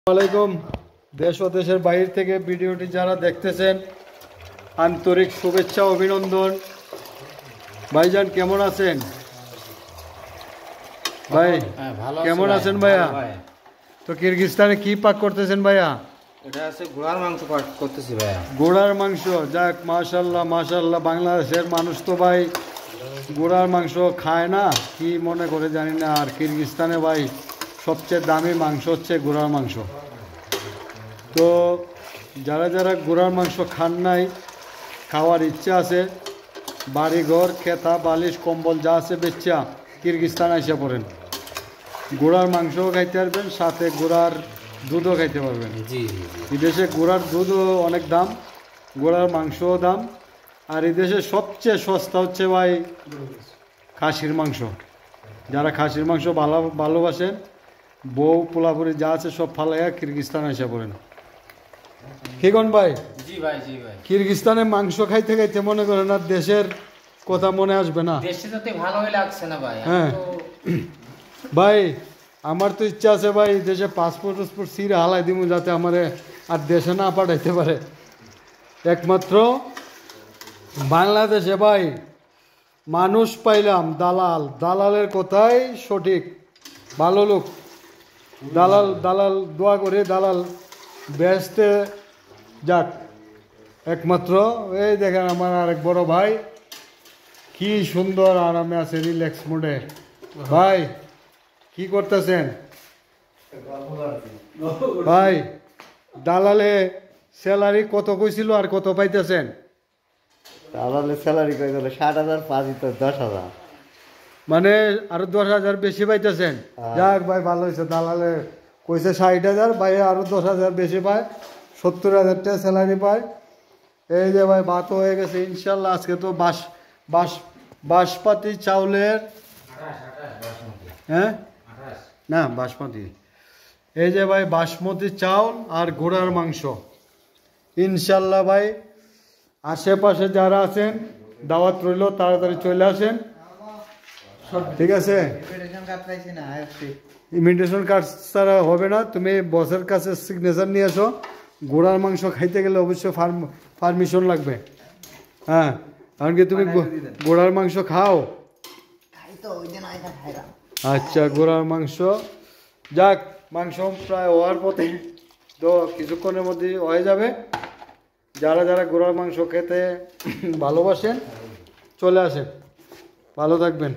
আসসালামাইকুম। দেশ ও দেশের বাইরে থেকে ভিডিওটি যারা দেখতেছেন আন্তরিক শুভেচ্ছা অভিনন্দন। ভাইজান কেমন আছেন? ভাই কেমন আছেন ভাইয়া? তো কিরগিজস্তানে কি পাক করতেছেন ভাইয়া? এটা আছে ঘোড়ার মাংস পাক করতেছি ভাইয়া। ঘোড়ার মাংস, যাক মাশাল্লাহ মাশাল্লাহ। বাংলাদেশের মানুষ তো ভাই ঘোড়ার মাংস খায় না, কি মনে করে জানি না। আর কিরগিজস্তানে ভাই সবচেয়ে দামি মাংস হচ্ছে ঘোড়ার মাংস। তো যারা যারা ঘোড়ার মাংস খান নাই, খাওয়ার ইচ্ছা আছে, বাড়িঘর খেতা বালিশ কম্বল যা আছে বেচ্চা কিরগিজস্তান আইসা পড়েন। ঘোড়ার মাংসও খাইতে পারবেন, সাথে ঘোড়ার দুধও খাইতে পারবেন। জি বিদেশে ঘোড়ার দুধও অনেক দাম, ঘোড়ার মাংসও দাম। আর এই দেশে সবচেয়ে সস্তা হচ্ছে ভাই খাসির মাংস। যারা খাসির মাংস ভালোবাসেন, বউ পোলাপুরি যা আছে সব ফালাইয়া কিরগিজস্তান আইসা পড়েন। কি কোন ভাই? জি ভাই জি ভাই। কিরগিজস্তানে মাংস খাইতে খাইতে মনে করেন আর দেশের কথা মনে আসবে না। দেশে তো ভালোই লাগছে না ভাই। হ্যাঁ ভাই, আমার তো ইচ্ছা আছে ভাই দেশে পাসপোর্ট সিরে হালাই দিব, যাতে আমারে আর দেশে না পাঠাইতে পারে। একমাত্র বাংলাদেশে ভাই মানুষ পাইলাম দালাল, দালালের কথাই সঠিক, ভালো লোক। দালাল দালাল দোয়া করে দালাল বেচতে যাক। একমাত্র এই দেখেন আমার আরেক বড় ভাই কি সুন্দর আরামে আছে, রিল্যাক্স মোডে। ভাই কি করতেছেন ভাই? দালালে স্যালারি কত কইছিল আর কত পাইতেছেন? দালালের স্যালারি কই গেল 60,000, 10,000। মানে আরো 10,000 বেশি পাইতেছেন। যাক ভাই ভালো হয়েছে, দালালে কইছে 60,000, ভাই আরো 10,000 বেশি পায়, 70,000 টাকা স্যালারি পায়। এই যে ভাই ভাত হয়ে গেছে ইনশাল্লাহ। আজকে তো বাসপাতি চাউলের, হ্যাঁ না বাসমতি, এই যে ভাই বাসমতি চাউল আর ঘোড়ার মাংস ইনশাল্লাহ। ভাই আশেপাশে যারা আছেন দাওয়াত রইল, তাড়াতাড়ি চলে আসেন, ঠিক আছে? ইমিগ্রেশন কার্ড ছাড়া হবে না, তুমি বসের কাছে সিগনেচার নিয়ে আসো। ঘোড়ার মাংস খাইতে গেলে অবশ্যই পারমিশন লাগবে। হ্যাঁ, কারণ কি তুমি ঘোড়ার মাংস খাও? আচ্ছা, ঘোড়ার মাংস যাক, মাংস প্রায় হওয়ার পথে, তো কিছুক্ষণের মধ্যে হয়ে যাবে। যারা যারা ঘোড়ার মাংস খেতে ভালোবাসেন চলে আসেন, ভালো থাকবেন।